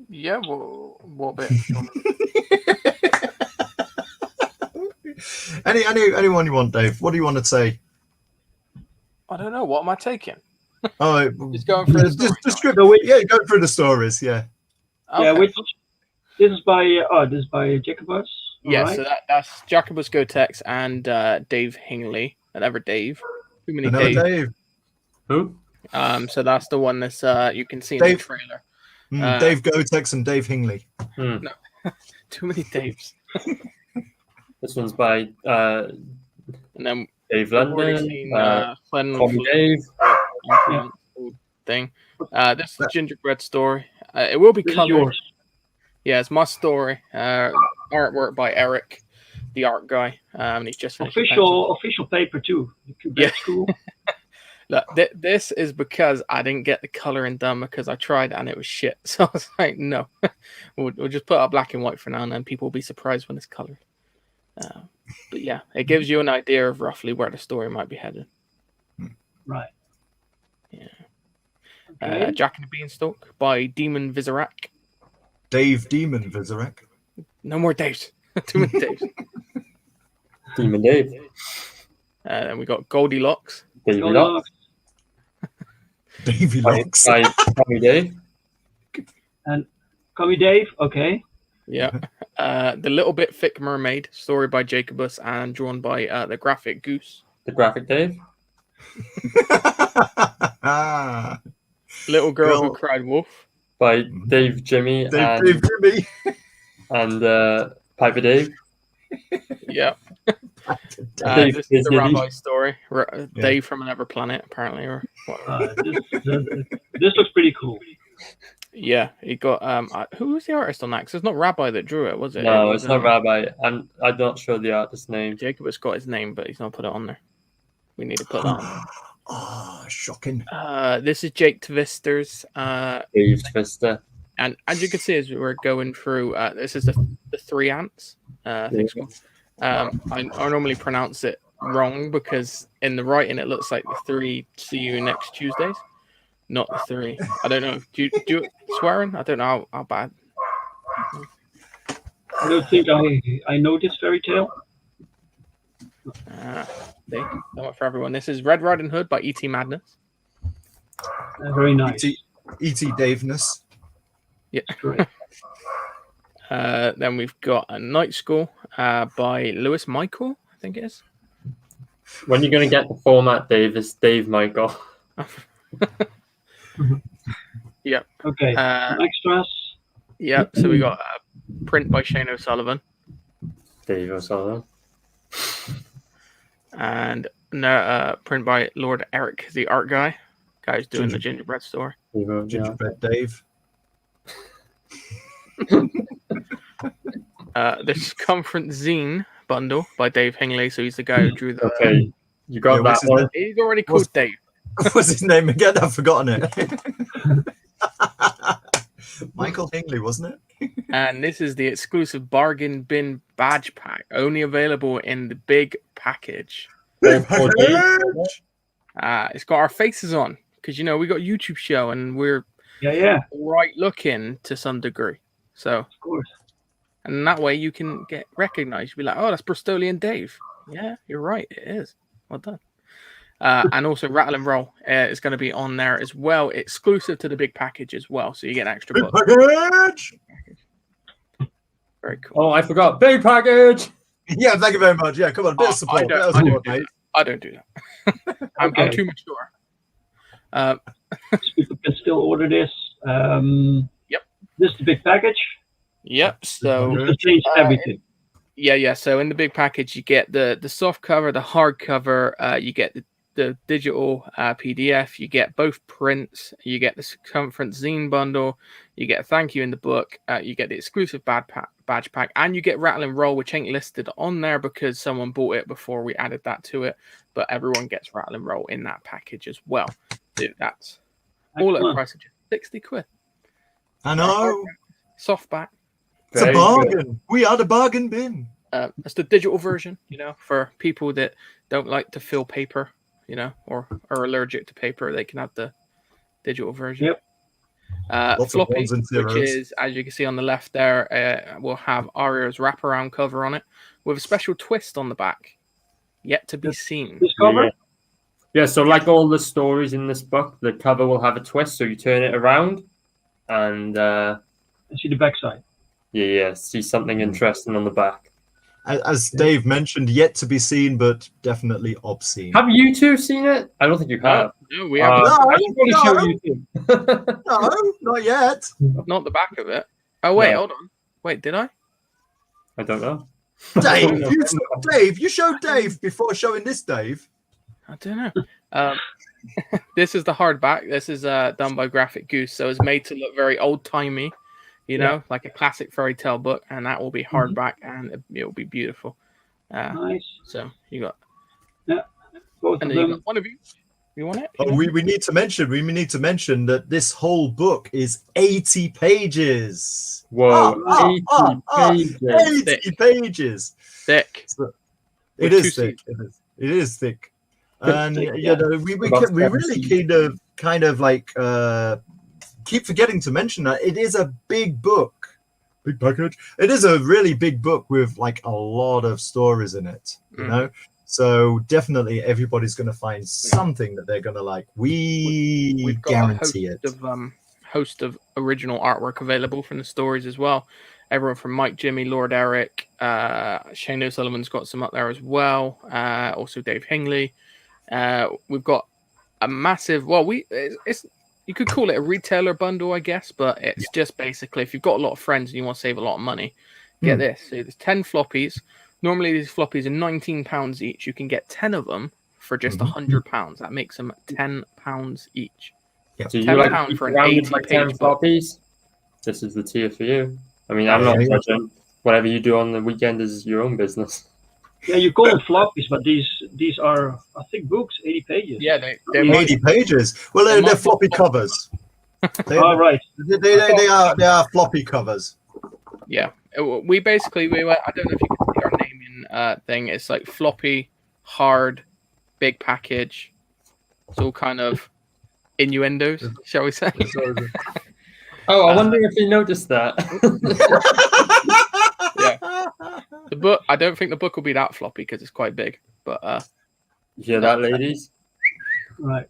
Yeah, well, what bit? Anyone you want, Dave? What do you want to say? I don't know. What am I taking? Oh, just going through the story. Yeah, go through the stories. Yeah. Okay. Yeah. This is by Jacobus. Yeah. Right. So that's Jacobus Gotex and Dave Hingley. Another Dave. Too many Dave. Dave. Who? So that's the one that's you can see in the trailer. Dave Gotex and Dave Hingley. No, too many Daves. This one's by And then Dave we've already London, seen Tommy Dave. Thing. This is the gingerbread story. It will be colored. Yours. Yeah, it's my story. Artwork by Eric, the art guy. And he's just finished Official paper too. Yeah. Cool. Look, this is because I didn't get the coloring done because I tried and it was shit. So I was like, no, we'll just put out black and white for now, and then people will be surprised when it's colored. But yeah, it gives you an idea of roughly where the story might be headed. Right. Yeah. Okay. Jack and the Beanstalk by Demon Vizirac. Dave Demon Vizirac. No more Daves. Too many Daves. Demon Dave. Then we got Goldilocks. Davy Locks. Davy Locks. By Tommy Dave. And Tommy Dave. Okay. Yeah. The Little Bit Thick Mermaid, story by Jacobus and drawn by the Graphic Goose. The Graphic Dave. Little Girl Who Cried Wolf. By Dave Jimmy Dave Jimmy. and Piper Dave. Yeah. Dave This is the Disney. Rabbi story. Dave from another planet, apparently, or whatever. This looks pretty cool. Yeah, he got who was the artist on that? 'Cause it's not Rabbi that drew it, was it? No, it's not Rabbi. I'm not sure the artist's name. Jacob has got his name, but he's not put it on there. We need to put that on. Oh, shocking. This is Jake Twister's. Dave Twister. And as you can see, as we're going through, this is the three ants. I think it's called. I normally pronounce it wrong because in the writing it looks like the three see you next Tuesdays, not the three. I don't know. Do you swearing? I don't know how bad. I don't think I know this fairy tale. See, that one for everyone. This is Red Riding Hood by E.T. Madness. Very nice. E.T. Daveness. Yeah. Great. Then we've got A Night School by Lewis Michael, I think it is. When are you going to get the format, Dave? It's Dave Michael. Yep. Okay. Extras. Yep. So we got print by Shane O'Sullivan. Dave O'Sullivan. And print by Lord Eric, the art guy. Guy's doing the gingerbread story. Gingerbread Dave. The Circumference Zine bundle by Dave Hingley. So he's the guy who drew the. Okay, you got that one. He's already called Dave. What's his name again? I've forgotten it. Michael Hingley, wasn't it? And this is the exclusive bargain bin badge pack, only available in the big package. Big It's got our faces on because we got a YouTube show and we're right looking to some degree. So of course, and that way you can get recognized. You'll be like, oh, that's Bristolian Dave. Yeah, you're right. It is. Well done. And also Ratl Roll is going to be on there as well, exclusive to the big package as well. So you get an extra big book. package. Very cool. Oh, I forgot. Big package. Yeah, thank you very much. Yeah, come on, bit of support. I don't do that. I'm too mature. People can still order this. Yep. This is the big package. Yep. So to change everything. Yeah. So in the big package, you get the soft cover, the hard cover. You get the digital PDF. You get both prints. You get the Circumference Zine bundle. You get a thank you in the book. You get the exclusive badge pack, and you get Ratl Roll, which ain't listed on there because someone bought it before we added that to it. But everyone gets Ratl Roll in that package as well. Dude, that's all at a price of just 60 quid. I know. Softback. It's a bargain. We are the bargain bin. That's the digital version, for people that don't like to fill paper, or are allergic to paper, they can have the digital version. Yep. Floppy, which is, as you can see on the left there, will have Aria's wraparound cover on it with a special twist on the back, yet to be seen. This cover? Yeah, so like all the stories in this book, the cover will have a twist, so you turn it around and see the backside. Yeah, see something interesting on the back. as Dave mentioned, yet to be seen, but definitely obscene. Have you two seen it? I don't think you have. No, we haven't. I just want to show you two. No, not yet. Not the back of it. Oh wait, No. hold on. Wait, did I? I don't know. Dave, you showed Dave before showing this, Dave. I don't know. This is the hardback. This is done by Graphic Goose, so it's made to look very old timey, like a classic fairy tale book, and that will be hardback, and it will be beautiful. Nice. So you got, Both and of then you them. got one of you. You want it? Oh, we need to mention. We need to mention that this whole book is 80 pages. Whoa, 80 pages. 80 pages. Thick. It With is two thick. It is thick. And thick, you know, we really kind of like keep forgetting to mention that it is a big book, big package. It is a really big book with like a lot of stories in it. You know, so definitely everybody's going to find something that they're going to like. We've got guarantee a it. host of original artwork available from the stories as well. Everyone from Mike, Jimmy, Lord Eric, Shane O'Sullivan's got some up there as well. Also Dave Hingley. We've got a massive. Well, it's you could call it a retailer bundle, I guess, but it's just basically if you've got a lot of friends and you want to save a lot of money, get this. So there's 10 floppies. Normally these floppies are £19 each. You can get 10 of them for just £100. That makes them £10 each. Yeah. So you £10 like for an rounded by 10 80-page book. floppies? This is the tier for you. I mean, I'm not judging. Whatever you do on the weekend is your own business. Yeah, you call them floppies, but these are, I think, books, 80 pages. Yeah, they're 80 pages. Well, they're floppy covers. All right. They are floppy covers. Yeah, we went. I don't know if you can see our naming thing. It's like floppy, hard, big package. It's all kind of innuendos, shall we say? Oh, I wonder if you noticed that. Yeah, the book. I don't think the book will be that floppy because it's quite big. But you hear that, ladies? Right.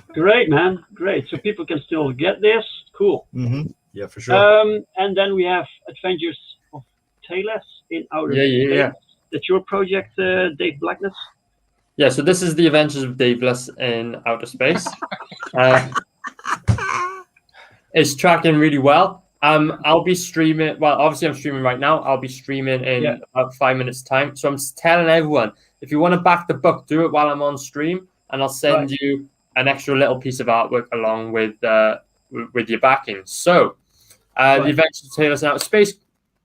Great, man. Great. So people can still get this. Cool. Mm-hmm. Yeah, for sure. And then we have Adventures of Taylor in Outer Yeah. Space. That's your project, Dave Blackness. Yeah, so this is the Adventures of Daveless in Outer Space. It's tracking really well. I'll be streaming. Well, obviously I'm streaming right now. I'll be streaming in about 5 minutes time. So I'm telling everyone, if you want to back the book, do it while I'm on stream, and I'll send you an extra little piece of artwork along with your backing. So the Adventures of Taylor in Outer Space,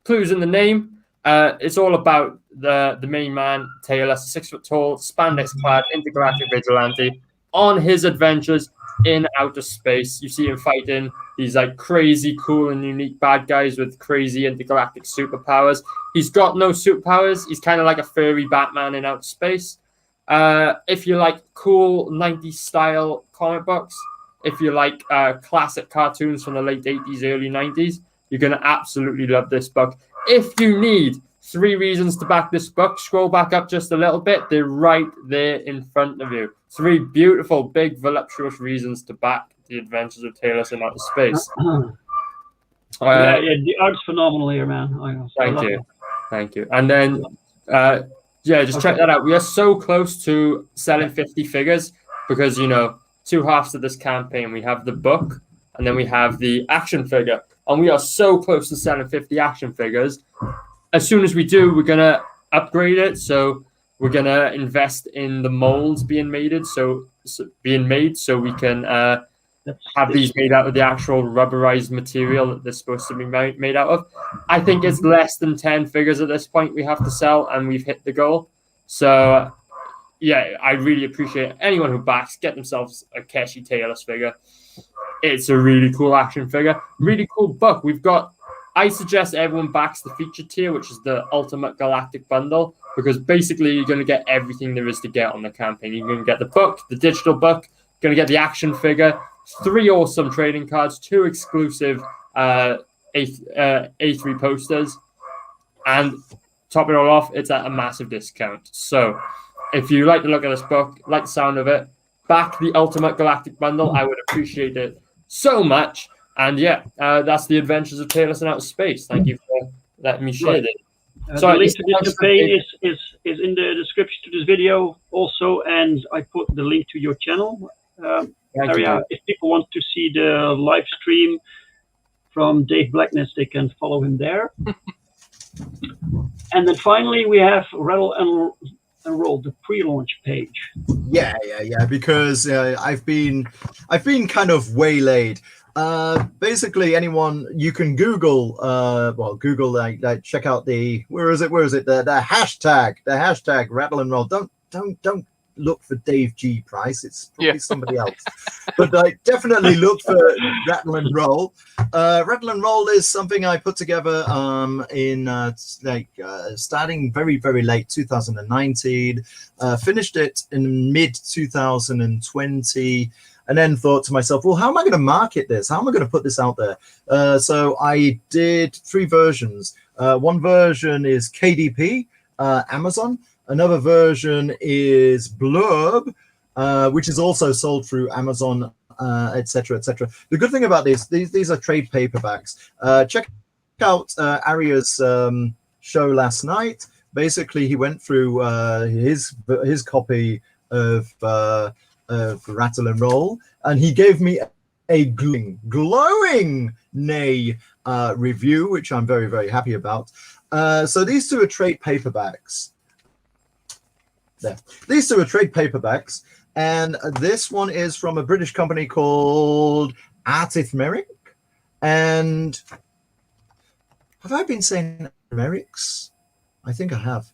clues in the name. It's all about the main man, Taylor, 6 foot tall, spandex-clad, intergalactic vigilante, on his adventures in outer space. You see him fighting these like crazy, cool, and unique bad guys with crazy intergalactic superpowers. He's got no superpowers. He's kind of like a furry Batman in outer space. If you like cool 90s style comic books, if you like classic cartoons from the late 80s, early 90s, you're going to absolutely love this book. If you need 3 reasons to back this book, scroll back up just a little bit. They're right there in front of you. 3 beautiful, big, voluptuous reasons to back the Adventures of Taylor in Outer Space. The art's phenomenal here, man. Thank you. And then, just check that out. We are so close to selling 50 figures because, 2 halves of this campaign. We have the book and then we have the action figure. And we are so close to selling 50 action figures. As soon as we do, we're going to upgrade it. So we're going to invest in the molds being made so we can have these made out of the actual rubberized material that they're supposed to be made out of. I think it's less than 10 figures at this point we have to sell, and we've hit the goal. So, I really appreciate anyone who backs, get themselves a Keshi Taylor figure. It's a really cool action figure, really cool book. I suggest everyone backs the feature tier, which is the Ultimate Galactic Bundle, because basically you're going to get everything there is to get on the campaign. You're going to get the book, the digital book, you're going to get the action figure, 3 awesome trading cards, 2 exclusive A3 posters, and top it all off, it's at a massive discount. So if you like the look of this book, like the sound of it, back the Ultimate Galactic Bundle. I would appreciate it so much. And that's the Adventures of Taylor in Outer Space. Thank you for letting me share it. The link to this campaign is in the description to this video also, and I put the link to your channel area. If people want to see the live stream from Dave Blackness, they can follow him there. And then finally, we have Ratl Roll, the pre-launch page. Yeah, because I've been kind of waylaid. Basically, anyone you can Google, Google like check out the where is it the hashtag Ratl Roll. Don't look for Dave G. Price. It's probably somebody else. But definitely look for Ratl Roll. Ratl Roll is something I put together in starting very, very late 2019. Finished it in mid 2020. And then thought to myself, well, how am I going to market this? How am I going to put this out there? So I did 3 versions. One version is KDP, Amazon. Another version is Blurb, which is also sold through Amazon, etc., etc. The good thing about these are trade paperbacks. Check out Arya's show last night. Basically, he went through his copy of Ratl Roll, and he gave me a glowing review, which I'm very, very happy about. So these 2 are trade paperbacks. These 2 are trade paperbacks, and this one is from a British company called Brink. And have I been saying Merrick's? I think I have.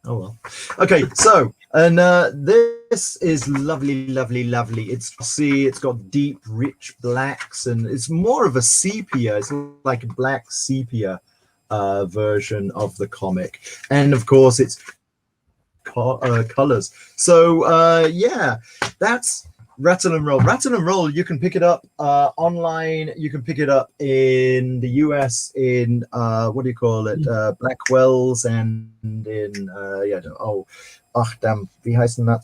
Oh well. Okay, so and this is lovely. It's got deep, rich blacks, and it's more of a sepia. It's like a black sepia version of the comic, and of course it's colors. So that's Ratl Roll. Ratl Roll, you can pick it up online. You can pick it up in the US in Blackwell's and in wie heißt denn that?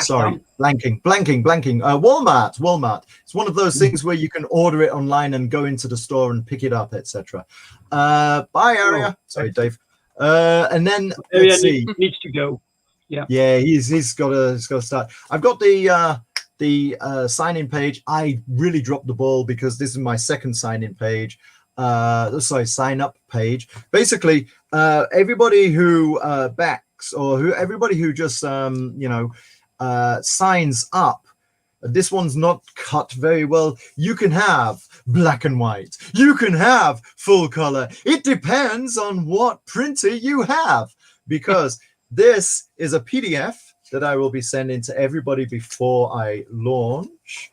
Sorry, blanking. Walmart. It's one of those things where you can order it online and go into the store and pick it up, etc. Bye, Arya. Sorry, Dave. And then let's see. Needs to go. Yeah, he's got to start. I've got the sign-in page. I really dropped the ball because this is my second sign-in page. Sign-up page. Basically, everybody who backs or everybody who just signs up. This one's not cut very well. You can have black and white. You can have full color. It depends on what printer you have, because this is a PDF that I will be sending to everybody before I launch.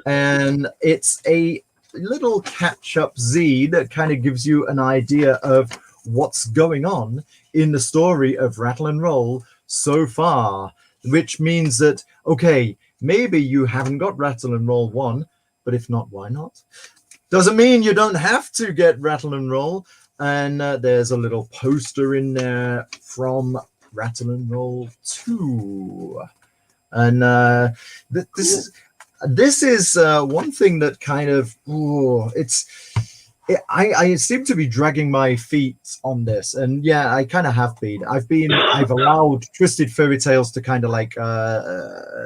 And it's a little catch-up zine that kind of gives you an idea of what's going on in the story of Ratl Roll so far, which means that, okay, maybe you haven't got Ratl Roll 1, but if not, why not? Doesn't mean you don't have to get Ratl Roll. And there's a little poster in there from Ratl Roll 2. And this is one thing that kind of, I seem to be dragging my feet on this, and yeah, I kind of have been. I've allowed Twisted Fairy Tales to kind of like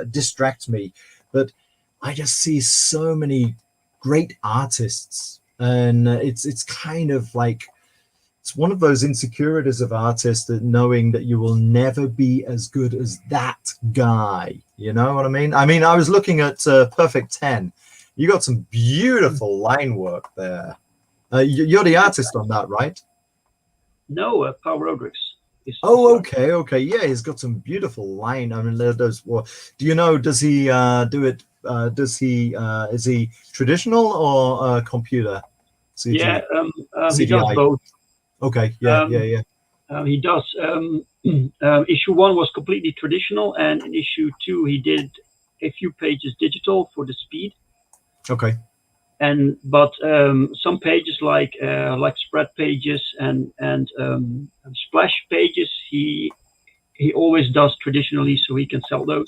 distract me, but I just see so many great artists, and it's kind of like it's one of those insecurities of artists, that knowing that you will never be as good as that guy. You know what I mean? I was looking at Perfect 10. You got some beautiful line work there. You're the artist on that, right? No, Paul Rodriguez. Okay. Yeah, he's got some beautiful line. Those. Well, do you know? Does he do it? Is he traditional or computer? CG? Yeah, he does both. Okay. Yeah. He does. Issue 1 was completely traditional, and in issue 2 he did a few pages digital for the speed. Okay. But some pages like spread pages and splash pages, he always does traditionally, so he can sell those.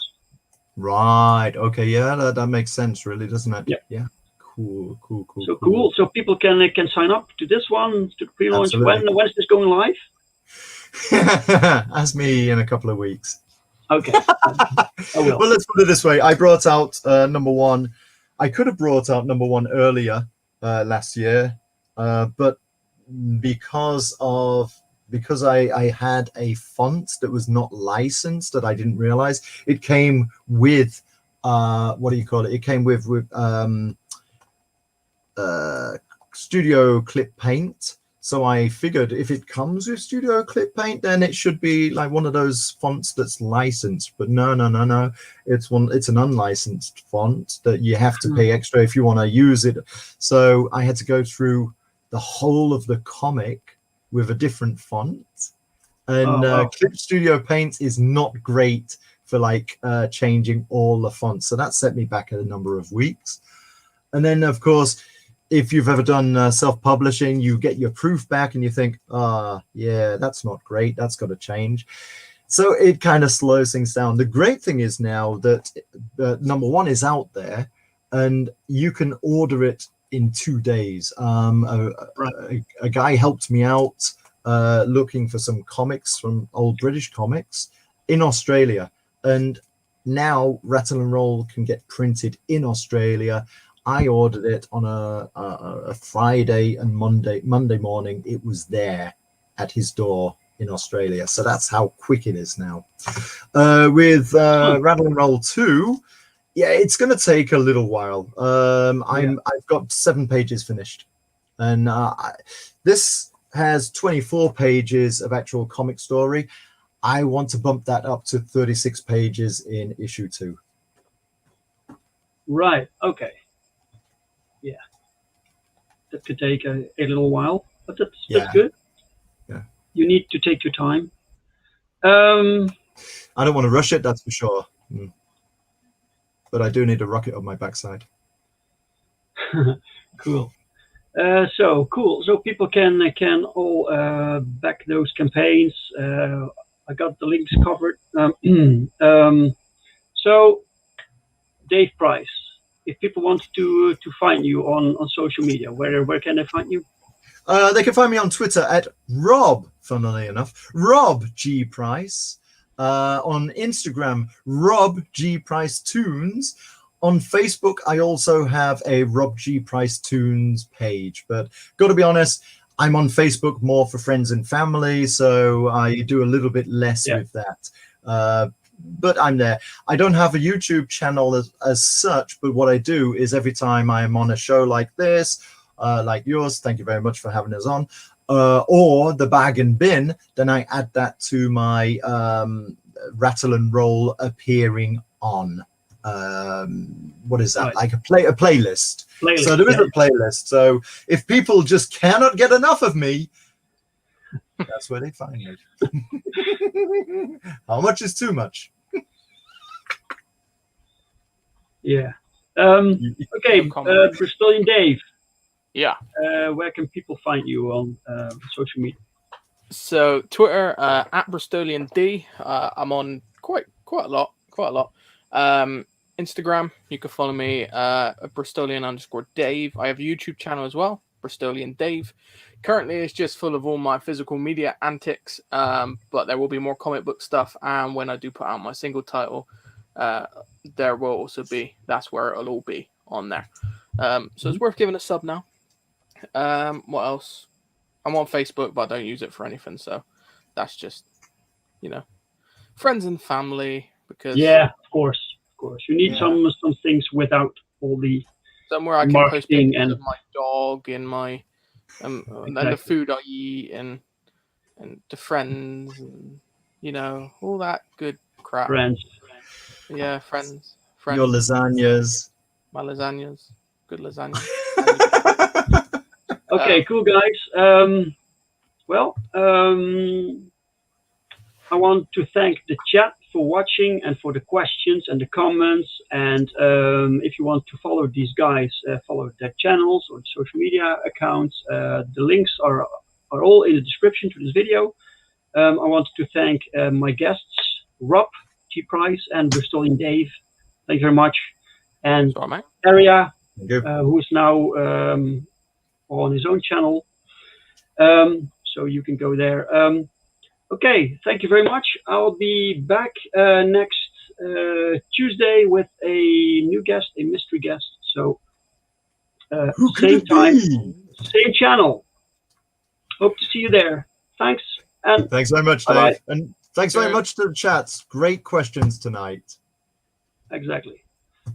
Right. Okay. Yeah, that makes sense, really, doesn't it? Yeah. Cool. So cool. So people can sign up to this one, to the pre-launch. Absolutely. When is this going live? Ask me in a couple of weeks. Okay. I will. Well, let's put it this way. I brought out number one. I could have brought out number one earlier last year, but because I had a font that was not licensed that I didn't realize, it came with what do you call it? It came with Studio Clip Paint. So I figured if it comes with Studio Clip Paint, then it should be like one of those fonts that's licensed. But no. It's an unlicensed font that you have to pay extra if you want to use it. So I had to go through the whole of the comic with a different font. And Clip Studio Paint is not great for like changing all the fonts. So that set me back a number of weeks. And then, of course, if you've ever done self-publishing, you get your proof back and you think, yeah, that's not great. That's got to change. So it kind of slows things down. The great thing is now that number one is out there and you can order it in 2 days. A guy helped me out looking for some comics from old British comics in Australia. And now Ratl Roll can get printed in Australia. I ordered it on a Friday, and Monday morning it was there at his door in Australia. So that's how quick it is now. With Ratl Roll 2, yeah, it's going to take a little while. I've got 7 pages finished, and this has 24 pages of actual comic story. I want to bump that up to 36 pages in issue 2. Right. Okay. Yeah, that could take a little while, but that's good. Yeah, you need to take your time. I don't want to rush it, that's for sure. But I do need a rocket on my backside. Cool. So cool. So people can all back those campaigns. I got the links covered. So Dave Price. If people want to find you on social media, where can they find you? They can find me on Twitter at Rob, funnily enough, Rob G Price. On Instagram, Rob G Price Tunes. On Facebook, I also have a Rob G Price Tunes page. But got to be honest, I'm on Facebook more for friends and family, so I do a little bit less with that. But I'm there. I don't have a YouTube channel as such, but what I do is every time I am on a show like this, like yours, thank you very much for having us on, or the Bag and Bin, then I add that to my Ratl Roll appearing on. What is that? Right. Like a playlist. So there is a playlist. So if people just cannot get enough of me, that's where they find me. How much is too much? Yeah. Okay. Bristolian Dave. Yeah. Where can people find you on social media? So Twitter at Bristolian D. I'm on quite a lot. Instagram, you can follow me at Bristolian_Dave. I have a YouTube channel as well, Bristolian Dave. Currently, it's just full of all my physical media antics, but there will be more comic book stuff. And when I do put out my single title, there will also be, that's where it'll all be on there. So it's worth giving a sub now. What else? I'm on Facebook, but I don't use it for anything. So that's just, friends and family. Because of course. You need some things without all the somewhere I can post pictures of my dog and my and the food I eat and the friends and all that good crap. Friends. Yeah, friends. Your lasagnas. My lasagnas. Good lasagna. Okay, cool guys. I want to thank the chat for watching and for the questions and the comments. And if you want to follow these guys, follow their channels or social media accounts. The links are all in the description to this video. I wanted to thank my guests, Rob G Price and Bristolian Dave. Thank you very much. And Area, who is now on his own channel. So you can go there. Okay, thank you very much. I'll be back next Tuesday with a new guest, a mystery guest. So same time, same channel. Hope to see you there. Thanks. And thanks very much, Dave. bye-bye. And thanks very much to the chats. Great questions tonight. Exactly.